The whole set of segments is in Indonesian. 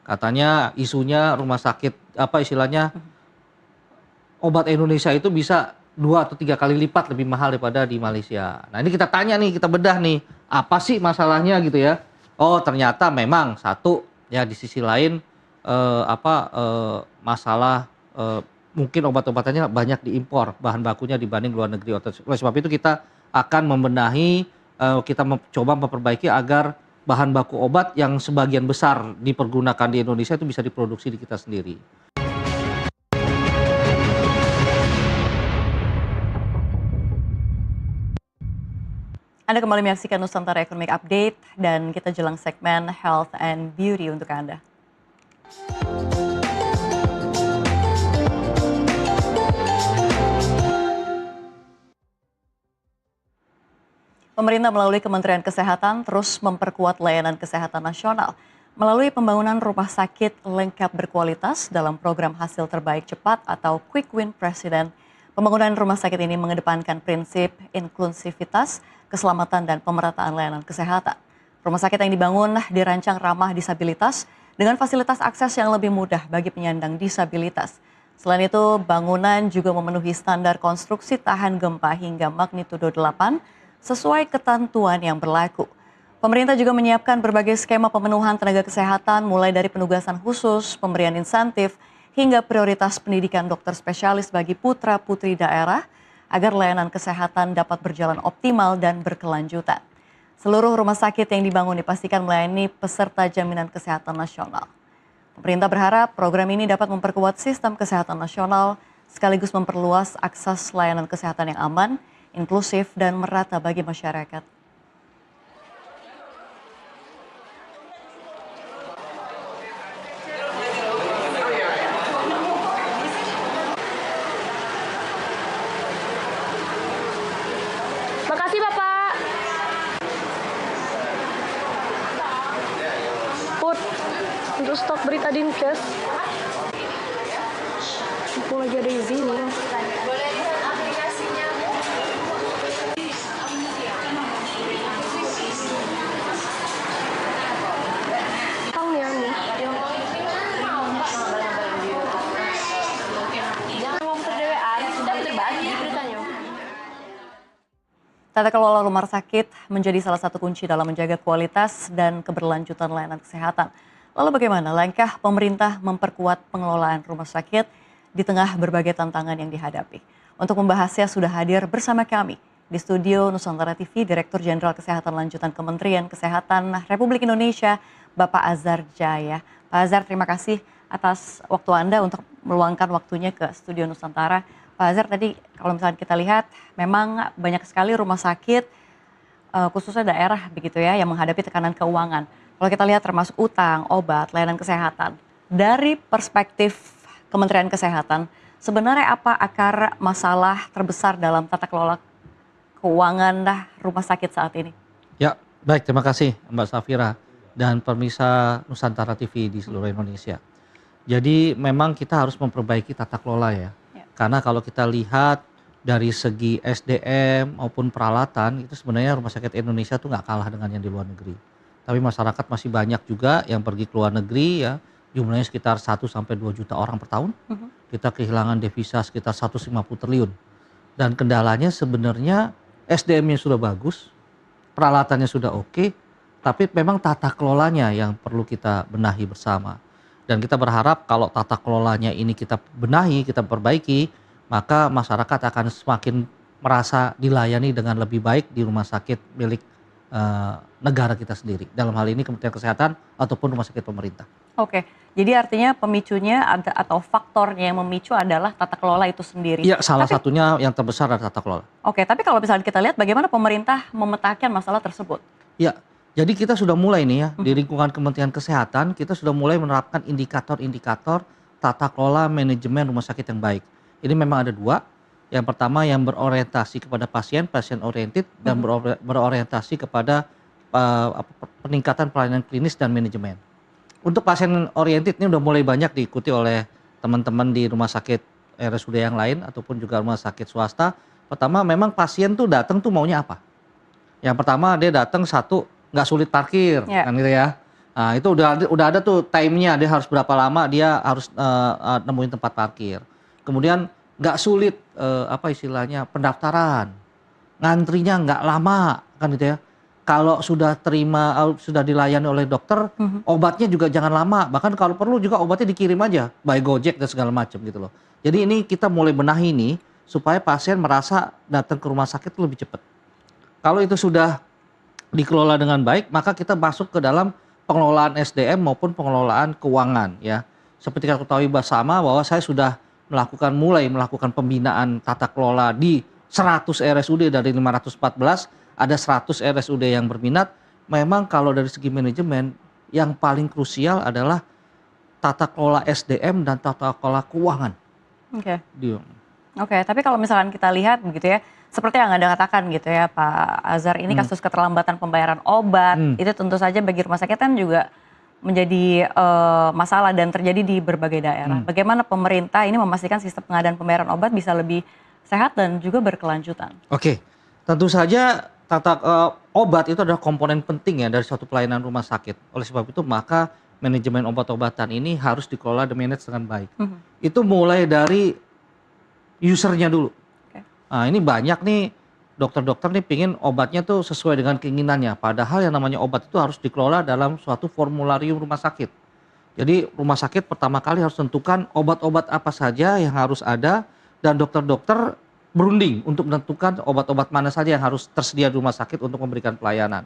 Katanya isunya rumah sakit apa istilahnya obat Indonesia itu bisa 2 atau 3 kali lipat lebih mahal daripada di Malaysia. Nah ini kita tanya nih, kita bedah nih, apa sih masalahnya gitu ya? Oh ternyata memang satu ya di sisi lain masalah mungkin obat-obatannya banyak diimpor bahan bakunya dibanding luar negeri. Oleh sebab itu kita akan membenahi, kita coba memperbaiki agar bahan baku obat yang sebagian besar dipergunakan di Indonesia itu bisa diproduksi di kita sendiri. Anda kembali menyaksikan Nusantara Economic Update dan kita jelang segmen Health and Beauty untuk Anda. Pemerintah melalui Kementerian Kesehatan terus memperkuat layanan kesehatan nasional melalui pembangunan rumah sakit lengkap berkualitas dalam program hasil terbaik cepat atau Quick Win Presiden. Pembangunan rumah sakit ini mengedepankan prinsip inklusivitas, keselamatan dan pemerataan layanan kesehatan. Rumah sakit yang dibangun dirancang ramah disabilitas dengan fasilitas akses yang lebih mudah bagi penyandang disabilitas. Selain itu, bangunan juga memenuhi standar konstruksi tahan gempa hingga magnitudo 8 sesuai ketentuan yang berlaku. Pemerintah juga menyiapkan berbagai skema pemenuhan tenaga kesehatan mulai dari penugasan khusus, pemberian insentif, hingga prioritas pendidikan dokter spesialis bagi putra-putri daerah agar layanan kesehatan dapat berjalan optimal dan berkelanjutan. Seluruh rumah sakit yang dibangun dipastikan melayani peserta jaminan kesehatan nasional. Pemerintah berharap program ini dapat memperkuat sistem kesehatan nasional sekaligus memperluas akses layanan kesehatan yang aman, inklusif, dan merata bagi masyarakat. Makasih Bapak. Put, untuk stok berita Dinkes. Mumpung lagi ada izin ya. Tata kelola rumah sakit menjadi salah satu kunci dalam menjaga kualitas dan keberlanjutan layanan kesehatan. Lalu bagaimana langkah pemerintah memperkuat pengelolaan rumah sakit di tengah berbagai tantangan yang dihadapi? Untuk membahasnya sudah hadir bersama kami di studio Nusantara TV Direktur Jenderal Kesehatan Lanjutan Kementerian Kesehatan Republik Indonesia, Bapak Azhar Jaya. Pak Azhar, terima kasih atas waktu Anda untuk meluangkan waktunya ke studio Nusantara. Pak Azhar, tadi kalau misalnya kita lihat memang banyak sekali rumah sakit khususnya daerah begitu ya yang menghadapi tekanan keuangan. Kalau kita lihat termasuk utang, obat, layanan kesehatan. Dari perspektif Kementerian Kesehatan, sebenarnya apa akar masalah terbesar dalam tata kelola keuangan rumah sakit saat ini? Ya, baik, terima kasih Mbak Safira dan pemirsa Nusantara TV di seluruh Indonesia. Jadi memang kita harus memperbaiki tata kelola ya. Karena kalau kita lihat dari segi SDM maupun peralatan itu sebenarnya rumah sakit Indonesia tuh nggak kalah dengan yang di luar negeri. Tapi masyarakat masih banyak juga yang pergi ke luar negeri ya, jumlahnya sekitar 1-2 juta orang per tahun. Kita kehilangan devisa sekitar 150 triliun. Dan kendalanya sebenarnya SDM-nya sudah bagus, peralatannya sudah oke, tapi memang tata kelolanya yang perlu kita benahi bersama. Dan kita berharap kalau tata kelolanya ini kita benahi, kita perbaiki, maka masyarakat akan semakin merasa dilayani dengan lebih baik di rumah sakit milik negara kita sendiri. Dalam hal ini Kementerian Kesehatan ataupun rumah sakit pemerintah. Oke, jadi artinya pemicunya atau faktornya yang memicu adalah tata kelola itu sendiri. Iya, salah satunya yang terbesar adalah tata kelola. Oke, tapi kalau misalnya kita lihat bagaimana pemerintah memetakan masalah tersebut? Ya, jadi kita sudah mulai nih ya, di lingkungan Kementerian Kesehatan, kita sudah mulai menerapkan indikator-indikator tata kelola manajemen rumah sakit yang baik. Ini memang ada 2. Yang pertama yang berorientasi kepada pasien oriented, dan berorientasi kepada peningkatan pelayanan klinis dan manajemen. Untuk pasien oriented ini udah mulai banyak diikuti oleh teman-teman di rumah sakit RSUD yang lain ataupun juga rumah sakit swasta. Pertama memang pasien tuh datang tuh maunya apa? Yang pertama dia datang satu, nggak sulit parkir, kan gitu ya. Nah, itu udah ada tuh time-nya, dia harus berapa lama dia harus nemuin tempat parkir. Kemudian nggak sulit apa istilahnya pendaftaran, ngantrinya nggak lama kan gitu ya. Kalau sudah sudah dilayani oleh dokter, obatnya juga jangan lama. Bahkan kalau perlu juga obatnya dikirim aja by Gojek dan segala macam gitu loh. Jadi ini kita mulai benahi nih supaya pasien merasa datang ke rumah sakit lebih cepat. Kalau itu sudah dikelola dengan baik, maka kita masuk ke dalam pengelolaan SDM maupun pengelolaan keuangan ya. Seperti kita ketahui bersama bahwa saya sudah mulai melakukan pembinaan tata kelola di 100 RSUD dari 514, ada 100 RSUD yang berminat. Memang kalau dari segi manajemen yang paling krusial adalah tata kelola SDM dan tata kelola keuangan. Oke. Dia. Oke, tapi kalau misalkan kita lihat begitu ya, seperti yang Anda katakan gitu ya Pak Azhar, ini kasus keterlambatan pembayaran obat, itu tentu saja bagi rumah sakit kan juga menjadi masalah dan terjadi di berbagai daerah. Bagaimana pemerintah ini memastikan sistem pengadaan pembayaran obat bisa lebih sehat dan juga berkelanjutan? Oke, tentu saja obat itu adalah komponen penting ya dari suatu pelayanan rumah sakit. Oleh sebab itu maka manajemen obat-obatan ini harus dikelola dan manage dengan baik. Itu mulai dari usernya dulu. Oke. Nah ini banyak nih dokter-dokter nih pingin obatnya tuh sesuai dengan keinginannya. Padahal yang namanya obat itu harus dikelola dalam suatu formularium rumah sakit. Jadi rumah sakit pertama kali harus tentukan obat-obat apa saja yang harus ada dan dokter-dokter berunding untuk menentukan obat-obat mana saja yang harus tersedia di rumah sakit untuk memberikan pelayanan.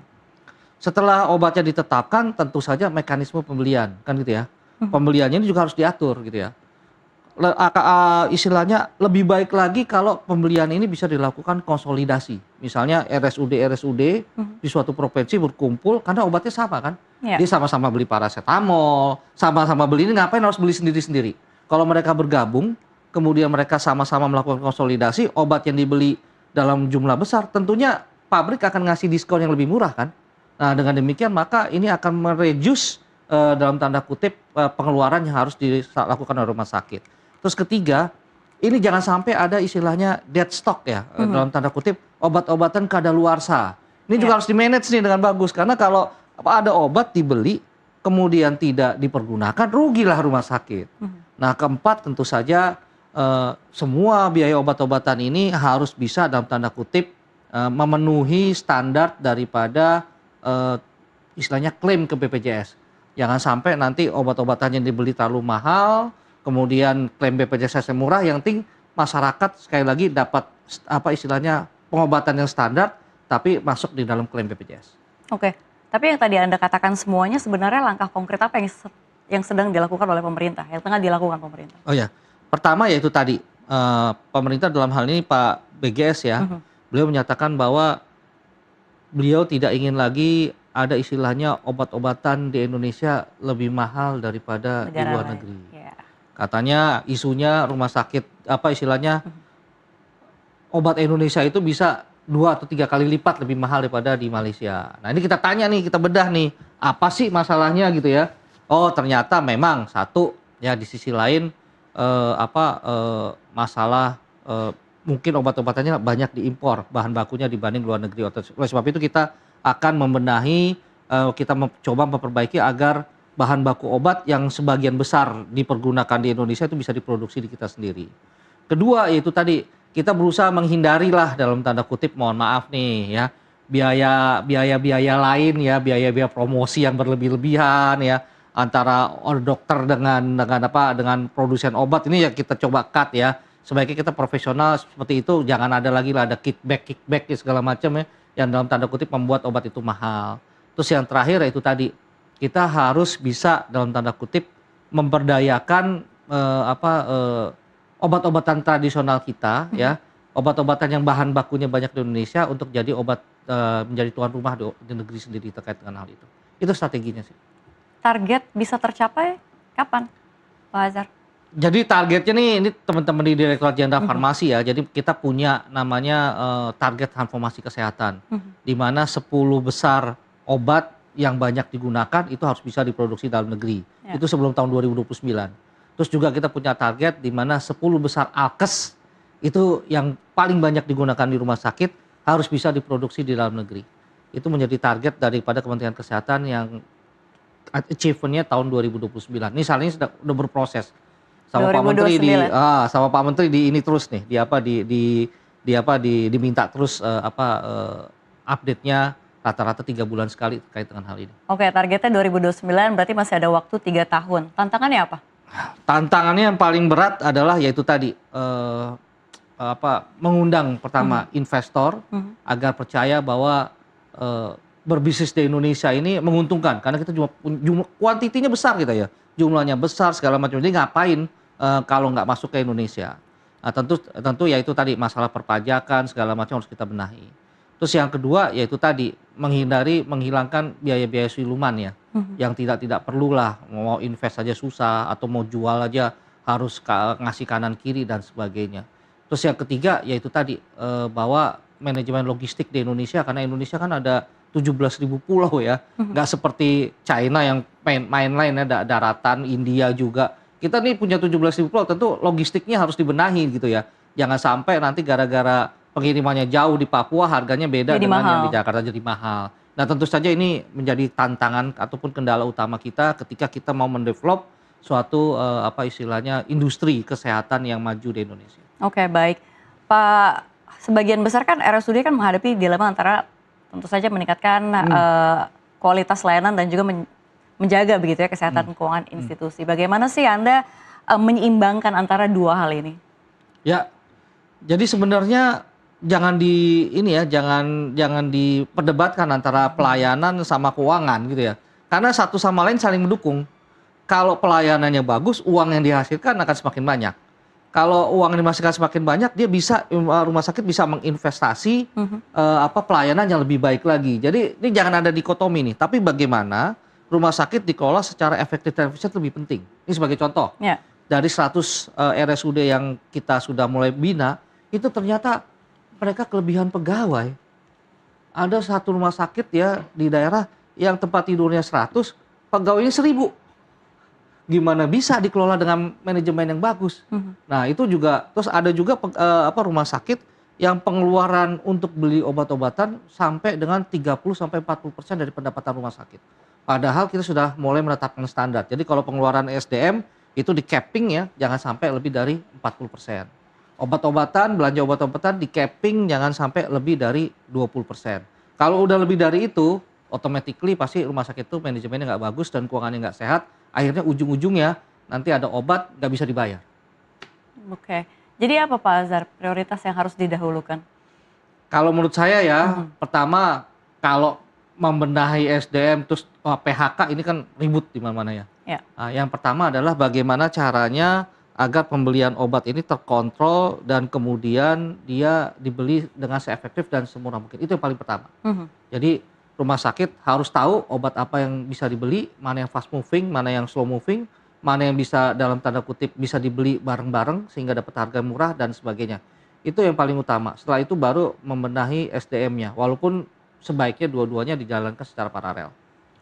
Setelah obatnya ditetapkan tentu saja mekanisme pembelian kan gitu ya. Pembeliannya ini juga harus diatur gitu ya. Istilahnya lebih baik lagi kalau pembelian ini bisa dilakukan konsolidasi. Misalnya RSUD di suatu provinsi berkumpul karena obatnya sama kan. Ya. Dia sama-sama beli paracetamol, sama-sama beli ini ngapain harus beli sendiri-sendiri. Kalau mereka bergabung, kemudian mereka sama-sama melakukan konsolidasi, obat yang dibeli dalam jumlah besar, tentunya pabrik akan ngasih diskon yang lebih murah kan. Nah dengan demikian maka ini akan mereduce dalam tanda kutip pengeluaran yang harus dilakukan oleh rumah sakit. Terus ketiga, ini jangan sampai ada istilahnya dead stock ya, dalam tanda kutip obat-obatan kadaluarsa. Ini juga harus di-manage nih dengan bagus, karena kalau ada obat dibeli, kemudian tidak dipergunakan, rugilah rumah sakit. Nah keempat tentu saja semua biaya obat-obatan ini harus bisa dalam tanda kutip memenuhi standar daripada istilahnya klaim ke BPJS. Jangan sampai nanti obat-obatan yang dibeli terlalu mahal, kemudian klaim BPJS yang murah, yang penting masyarakat sekali lagi dapat apa istilahnya pengobatan yang standar tapi masuk di dalam klaim BPJS. Oke, tapi yang tadi Anda katakan semuanya sebenarnya langkah konkret apa yang sedang dilakukan oleh pemerintah, yang tengah dilakukan pemerintah? Oh ya, pertama yaitu tadi pemerintah dalam hal ini Pak BGS ya, beliau menyatakan bahwa beliau tidak ingin lagi ada istilahnya obat-obatan di Indonesia lebih mahal daripada di luar negeri. Ya. Katanya isunya rumah sakit apa istilahnya obat Indonesia itu bisa 2 atau 3 kali lipat lebih mahal daripada di Malaysia. Nah ini kita tanya nih, kita bedah nih, apa sih masalahnya gitu ya? Oh ternyata memang satu ya di sisi lain masalah mungkin obat-obatannya banyak diimpor bahan bakunya dibanding luar negeri. Oleh sebab itu kita akan membenahi, kita coba memperbaiki agar bahan baku obat yang sebagian besar dipergunakan di Indonesia itu bisa diproduksi di kita sendiri. Kedua yaitu tadi kita berusaha menghindari lah dalam tanda kutip mohon maaf nih ya biaya lain ya biaya promosi yang berlebih-lebihan ya antara dokter dengan produsen obat ini ya kita coba cut ya. Sebaiknya kita profesional seperti itu, jangan ada lagi lah ada kickback ya segala macam ya yang dalam tanda kutip membuat obat itu mahal. Terus yang terakhir yaitu tadi kita harus bisa dalam tanda kutip memberdayakan obat-obatan tradisional kita ya, obat-obatan yang bahan bakunya banyak di Indonesia untuk jadi obat menjadi tuan rumah di negeri sendiri terkait dengan hal itu. Itu strateginya sih. Target bisa tercapai kapan, Pak Azhar? Jadi targetnya nih ini teman-teman di Direktorat Jenderal Farmasi ya. Jadi kita punya namanya target transformasi kesehatan, di mana 10 besar obat yang banyak digunakan itu harus bisa diproduksi dalam negeri. Ya. Itu sebelum tahun 2029. Terus juga kita punya target di mana 10 besar alkes itu yang paling banyak digunakan di rumah sakit harus bisa diproduksi di dalam negeri. Itu menjadi target daripada Kementerian Kesehatan yang achievement-nya tahun 2029. Ini saat ini udah berproses sama Pak Menteri 2029. sama Pak Menteri di ini terus nih, diminta terus update-nya rata-rata 3 bulan sekali terkait dengan hal ini. Oke, targetnya 2029 berarti masih ada waktu 3 tahun. Tantangannya apa? Tantangannya yang paling berat adalah yaitu tadi mengundang pertama investor agar percaya bahwa berbisnis di Indonesia ini menguntungkan karena kita jumlah kuantitinya besar gitu ya, jumlahnya besar segala macam. Jadi ngapain kalau nggak masuk ke Indonesia? Nah, tentu ya itu tadi masalah perpajakan segala macam harus kita benahi. Terus yang kedua yaitu tadi menghilangkan biaya-biaya siluman ya, yang tidak perlulah, mau invest aja susah atau mau jual aja harus ngasih kanan kiri dan sebagainya. Terus yang ketiga yaitu tadi bahwa manajemen logistik di Indonesia, karena Indonesia kan ada 17.000 pulau ya, nggak seperti China yang main lain ya, daratan, India juga. Kita nih punya 17.000 pulau, tentu logistiknya harus dibenahi gitu ya. Jangan sampai nanti gara-gara pengirimannya jauh di Papua harganya beda Jadi dengan mahal. yang di Jakarta jadi mahal. Nah tentu saja ini menjadi tantangan ataupun kendala utama kita ketika kita mau mendevelop suatu istilahnya industri kesehatan yang maju di Indonesia. Oke, baik. Pak, sebagian besar kan RSUD kan menghadapi dilema antara tentu saja meningkatkan kualitas layanan dan juga menjaga begitu ya kesehatan keuangan institusi. Bagaimana sih Anda menyeimbangkan antara dua hal ini? Ya, jadi sebenarnya jangan diperdebatkan antara pelayanan sama keuangan gitu ya. Karena satu sama lain saling mendukung. Kalau pelayanannya bagus, uang yang dihasilkan akan semakin banyak. Kalau uang yang dihasilkan semakin banyak, dia bisa rumah sakit bisa menginvestasi pelayanan yang lebih baik lagi. Jadi ini jangan ada dikotomi nih. Tapi bagaimana rumah sakit dikelola secara efektif dan efisien lebih penting. Ini sebagai contoh. Ya. Dari 100 RSUD yang kita sudah mulai bina, itu ternyata mereka kelebihan pegawai. Ada satu rumah sakit ya di daerah yang tempat tidurnya 100, pegawainya 1000. Gimana bisa dikelola dengan manajemen yang bagus? Nah itu juga, terus ada juga rumah sakit yang pengeluaran untuk beli obat-obatan sampai dengan 30-40% dari pendapatan rumah sakit. Padahal kita sudah mulai menetapkan standar. Jadi kalau pengeluaran SDM itu di capping ya, jangan sampai lebih dari 40%. Obat-obatan, belanja obat-obatan di capping jangan sampai lebih dari 20%. Kalau udah lebih dari itu, automatically pasti rumah sakit itu manajemennya nggak bagus dan keuangannya nggak sehat. Akhirnya ujung-ujungnya nanti ada obat nggak bisa dibayar. Oke, jadi apa Pak Azhar prioritas yang harus didahulukan? Kalau menurut saya ya, pertama kalau membenahi SDM terus PHK ini kan ribut di mana-mana ya. Ya. Nah, yang pertama adalah bagaimana caranya agar pembelian obat ini terkontrol dan kemudian dia dibeli dengan seefektif dan semurah mungkin. Itu yang paling pertama. Jadi rumah sakit harus tahu obat apa yang bisa dibeli, mana yang fast moving, mana yang slow moving, mana yang bisa dalam tanda kutip bisa dibeli bareng-bareng sehingga dapat harga murah dan sebagainya. Itu yang paling utama. Setelah itu baru membenahi SDM-nya. Walaupun sebaiknya dua-duanya dijalankan secara paralel.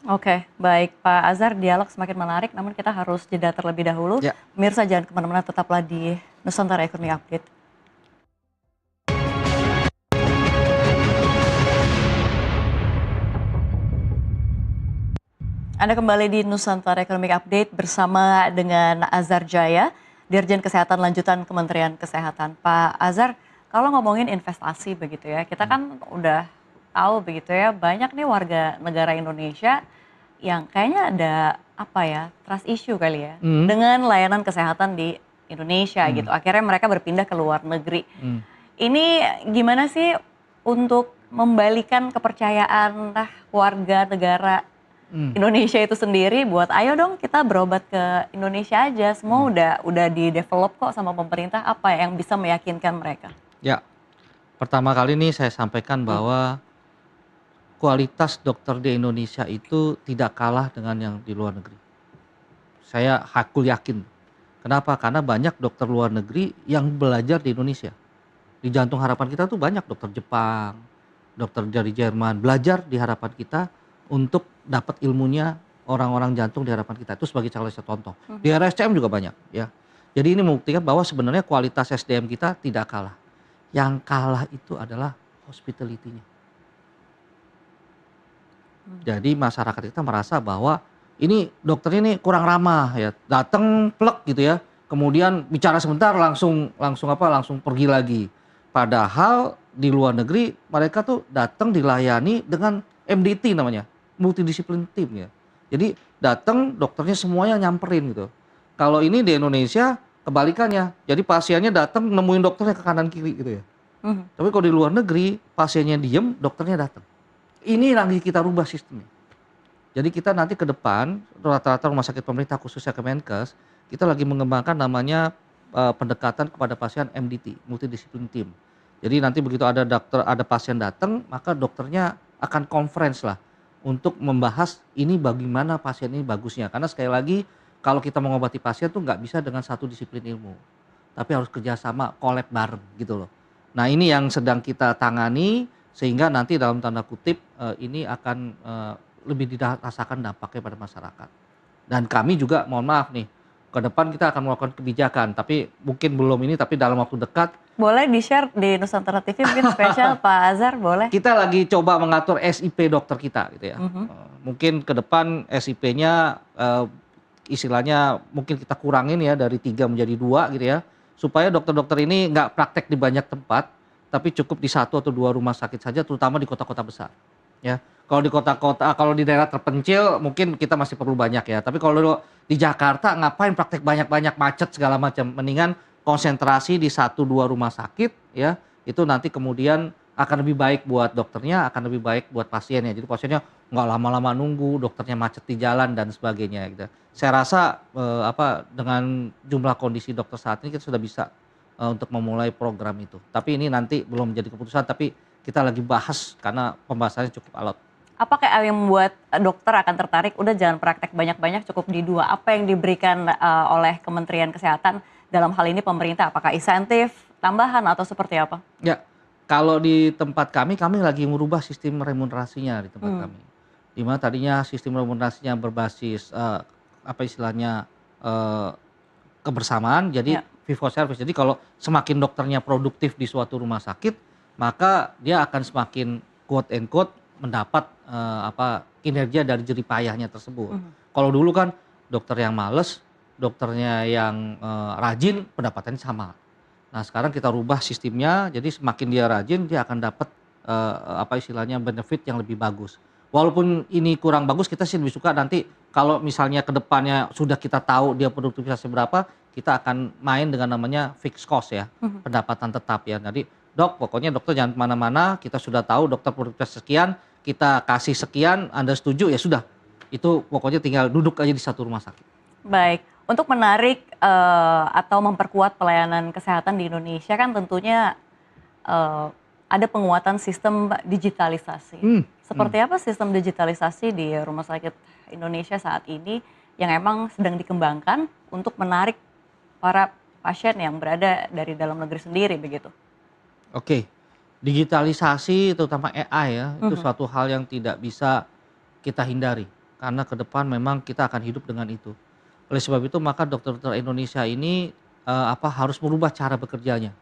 Oke, baik Pak Azhar, dialog semakin menarik, namun kita harus jeda terlebih dahulu. Ya. Pemirsa jangan kemana-mana, tetaplah di Nusantara Ekonomi Update. Anda kembali di Nusantara Ekonomi Update bersama dengan Azhar Jaya, Dirjen Kesehatan Lanjutan Kementerian Kesehatan. Pak Azhar, kalau ngomongin investasi begitu ya, kita kan udah tahu begitu ya, banyak nih warga negara Indonesia yang kayaknya ada trust issue kali ya dengan layanan kesehatan di Indonesia gitu. Akhirnya mereka berpindah ke luar negeri. Ini gimana sih untuk membalikan kepercayaan warga negara Indonesia itu sendiri buat ayo dong kita berobat ke Indonesia aja. Semua udah di develop kok sama pemerintah, apa yang bisa meyakinkan mereka? Ya, pertama kali ini saya sampaikan bahwa kualitas dokter di Indonesia itu tidak kalah dengan yang di luar negeri. Saya hakul yakin. Kenapa? Karena banyak dokter luar negeri yang belajar di Indonesia. Di Jantung Harapan kita tuh banyak dokter Jepang, dokter dari Jerman, belajar di harapan kita untuk dapat ilmunya orang-orang jantung di harapan kita. Itu sebagai salah satu contoh. Di RSCM juga banyak ya. Jadi ini membuktikan bahwa sebenarnya kualitas SDM kita tidak kalah. Yang kalah itu adalah hospitality-nya. Jadi masyarakat kita merasa bahwa ini dokternya ini kurang ramah ya, datang plek gitu ya, kemudian bicara sebentar langsung langsung pergi lagi. Padahal di luar negeri mereka tuh datang dilayani dengan MDT namanya, multidisiplin team ya. Jadi datang dokternya semuanya nyamperin gitu. Kalau ini di Indonesia kebalikannya, jadi pasiennya datang nemuin dokternya ke kanan kiri gitu ya. Mhm. Tapi kalau di luar negeri pasiennya diem, dokternya datang. Ini lagi kita rubah sistemnya. Jadi kita nanti ke depan rata-rata rumah sakit pemerintah khususnya Kemenkes, kita lagi mengembangkan namanya pendekatan kepada pasien MDT, multidisiplin team. Jadi nanti begitu ada pasien datang, maka dokternya akan conference lah untuk membahas ini bagaimana pasien ini bagusnya. Karena sekali lagi kalau kita mengobati pasien tuh nggak bisa dengan satu disiplin ilmu, tapi harus kerjasama, collab bareng gitu loh. Nah ini yang sedang kita tangani sehingga nanti dalam tanda kutip ini akan lebih dirasakan dampaknya pada masyarakat. Dan kami juga mohon maaf nih, ke depan kita akan melakukan kebijakan, tapi mungkin belum ini, tapi dalam waktu dekat. Boleh di-share di Nusantara TV mungkin spesial Pak Azhar, boleh? Kita lagi coba mengatur SIP dokter kita gitu ya. Mungkin ke depan SIP-nya istilahnya mungkin kita kurangin ya dari 3 menjadi 2 gitu ya. Supaya dokter-dokter ini nggak praktek di banyak tempat, tapi cukup di 1 atau 2 rumah sakit saja, terutama di kota-kota besar. Ya, kalau di kota-kota, kalau di daerah terpencil mungkin kita masih perlu banyak ya. Tapi kalau di Jakarta ngapain praktek banyak-banyak, macet segala macam. Mendingan konsentrasi di 1-2 rumah sakit ya. Itu nanti kemudian akan lebih baik buat dokternya, akan lebih baik buat pasiennya. Jadi pasiennya nggak lama-lama nunggu, dokternya macet di jalan dan sebagainya gitu. Saya rasa dengan jumlah kondisi dokter saat ini kita sudah bisa untuk memulai program itu. Tapi ini nanti belum menjadi keputusan, tapi kita lagi bahas karena pembahasannya cukup alot. Apa kayak yang membuat dokter akan tertarik, udah jangan praktek banyak-banyak, cukup di 2. Apa yang diberikan oleh Kementerian Kesehatan dalam hal ini pemerintah? Apakah insentif, tambahan atau seperti apa? Ya, kalau di tempat kami lagi merubah sistem remunerasinya di tempat kami. Di mana tadinya sistem remunerasinya berbasis apa istilahnya kebersamaan, jadi fee for service. Jadi kalau semakin dokternya produktif di suatu rumah sakit, maka dia akan semakin quote and quote mendapat kinerja dari jerih payahnya tersebut. Kalau dulu kan dokter yang males, dokternya yang rajin, pendapatannya sama. Nah sekarang kita rubah sistemnya, jadi semakin dia rajin dia akan dapat istilahnya benefit yang lebih bagus. Walaupun ini kurang bagus, kita sih lebih suka nanti kalau misalnya ke depannya sudah kita tahu dia produktivitasnya berapa, kita akan main dengan namanya fixed cost ya, pendapatan tetap ya. Jadi dok, pokoknya dokter jangan kemana-mana, kita sudah tahu dokter produktivitas sekian, kita kasih sekian, Anda setuju ya sudah. Itu pokoknya tinggal duduk aja di satu rumah sakit. Baik, untuk menarik atau memperkuat pelayanan kesehatan di Indonesia kan tentunya ada penguatan sistem digitalisasi. Seperti apa sistem digitalisasi di rumah sakit Indonesia saat ini yang emang sedang dikembangkan untuk menarik para pasien yang berada dari dalam negeri sendiri begitu? Oke, digitalisasi terutama AI ya, itu suatu hal yang tidak bisa kita hindari. Karena ke depan memang kita akan hidup dengan itu. Oleh sebab itu maka dokter-dokter Indonesia ini harus merubah cara bekerjanya.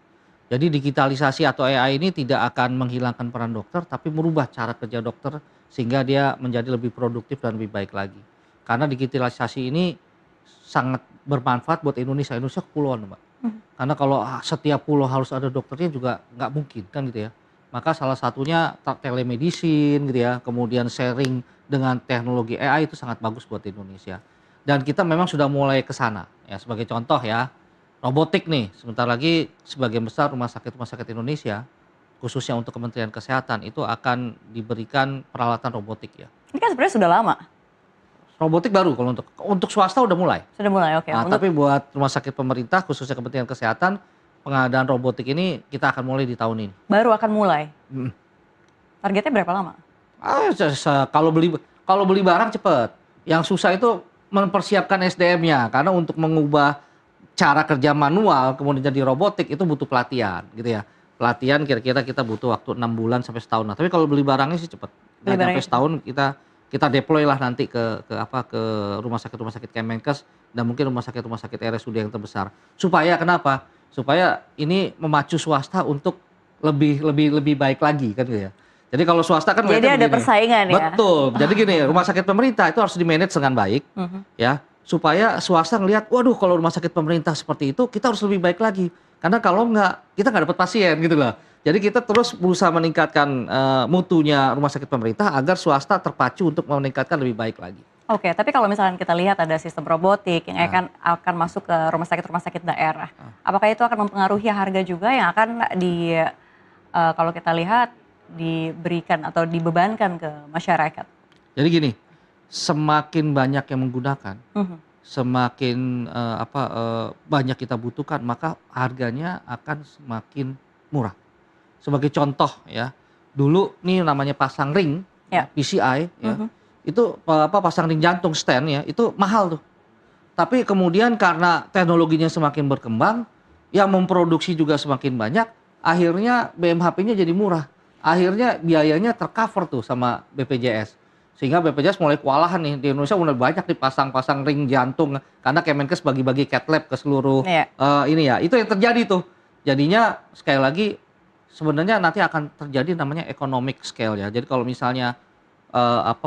Jadi digitalisasi atau AI ini tidak akan menghilangkan peran dokter, tapi merubah cara kerja dokter sehingga dia menjadi lebih produktif dan lebih baik lagi. Karena digitalisasi ini sangat bermanfaat buat Indonesia. Indonesia kepulauan, Mbak. Karena kalau setiap pulau harus ada dokternya juga nggak mungkin kan gitu ya. Maka salah satunya telemedicine gitu ya, kemudian sharing dengan teknologi AI itu sangat bagus buat Indonesia. Dan kita memang sudah mulai ke sana. Ya, sebagai contoh ya, robotik nih, sebentar lagi sebagian besar rumah sakit Indonesia, khususnya untuk Kementerian Kesehatan, itu akan diberikan peralatan robotik ya. Ini kan sebenarnya sudah lama. Robotik baru kalau untuk swasta udah mulai. Sudah mulai, oke. Nah, tapi buat rumah sakit pemerintah, khususnya Kementerian Kesehatan, pengadaan robotik ini kita akan mulai di tahun ini. Baru akan mulai? Targetnya berapa lama? Kalau beli barang cepet. Yang susah itu mempersiapkan SDM-nya, karena untuk mengubah cara kerja manual kemudian jadi robotik itu butuh pelatihan gitu ya. Pelatihan kira-kira kita butuh waktu 6 bulan sampai setahun. Nah, tapi kalau beli barangnya sih cepet. Nggak sampai setahun kita deploy lah nanti ke rumah sakit Kemenkes dan mungkin rumah sakit RSUD yang terbesar. Supaya kenapa? Supaya ini memacu swasta untuk lebih baik lagi kan gitu ya. Jadi kalau swasta kan Jadi melihatnya ada begini. persaingan ya? Betul. Jadi gini, rumah sakit pemerintah itu harus di-manage dengan baik, ya, supaya swasta ngelihat, waduh kalau rumah sakit pemerintah seperti itu, kita harus lebih baik lagi. Karena kalau nggak, kita nggak dapat pasien gitu loh. Jadi kita terus berusaha meningkatkan mutunya rumah sakit pemerintah agar swasta terpacu untuk meningkatkan lebih baik lagi. Oke, tapi kalau misalkan kita lihat ada sistem robotik yang akan masuk ke rumah sakit daerah, apakah itu akan mempengaruhi harga juga yang akan kalau kita lihat diberikan atau dibebankan ke masyarakat? Jadi gini, semakin banyak yang menggunakan, semakin banyak kita butuhkan, maka harganya akan semakin murah. Sebagai contoh ya, dulu nih namanya pasang ring, PCI, ya, itu pasang ring jantung stent ya, itu mahal tuh. Tapi kemudian karena teknologinya semakin berkembang, yang memproduksi juga semakin banyak, akhirnya BMHP-nya jadi murah. Akhirnya biayanya tercover tuh sama BPJS. Sehingga BPJS mulai kewalahan nih, di Indonesia udah banyak dipasang-pasang ring jantung karena Kemenkes bagi-bagi cath lab ke seluruh ini ya. Itu yang terjadi tuh. Jadinya sekali lagi sebenarnya nanti akan terjadi namanya economic scale ya. Jadi kalau misalnya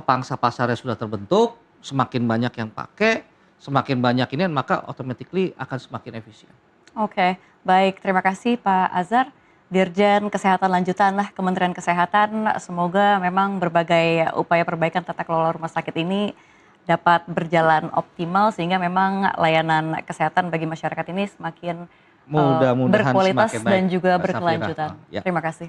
pangsa pasarnya sudah terbentuk, semakin banyak yang pakai, semakin banyak ini maka automatically akan semakin efisien. Oke, baik, terima kasih Pak Azhar, Dirjen Kesehatan Lanjutan Kementerian Kesehatan. Semoga memang berbagai upaya perbaikan tata kelola rumah sakit ini dapat berjalan optimal sehingga memang layanan kesehatan bagi masyarakat ini semakin Mudah-mudahan berkualitas semakin baik, dan juga Mbak Safira. berkelanjutan. Ya. Terima kasih.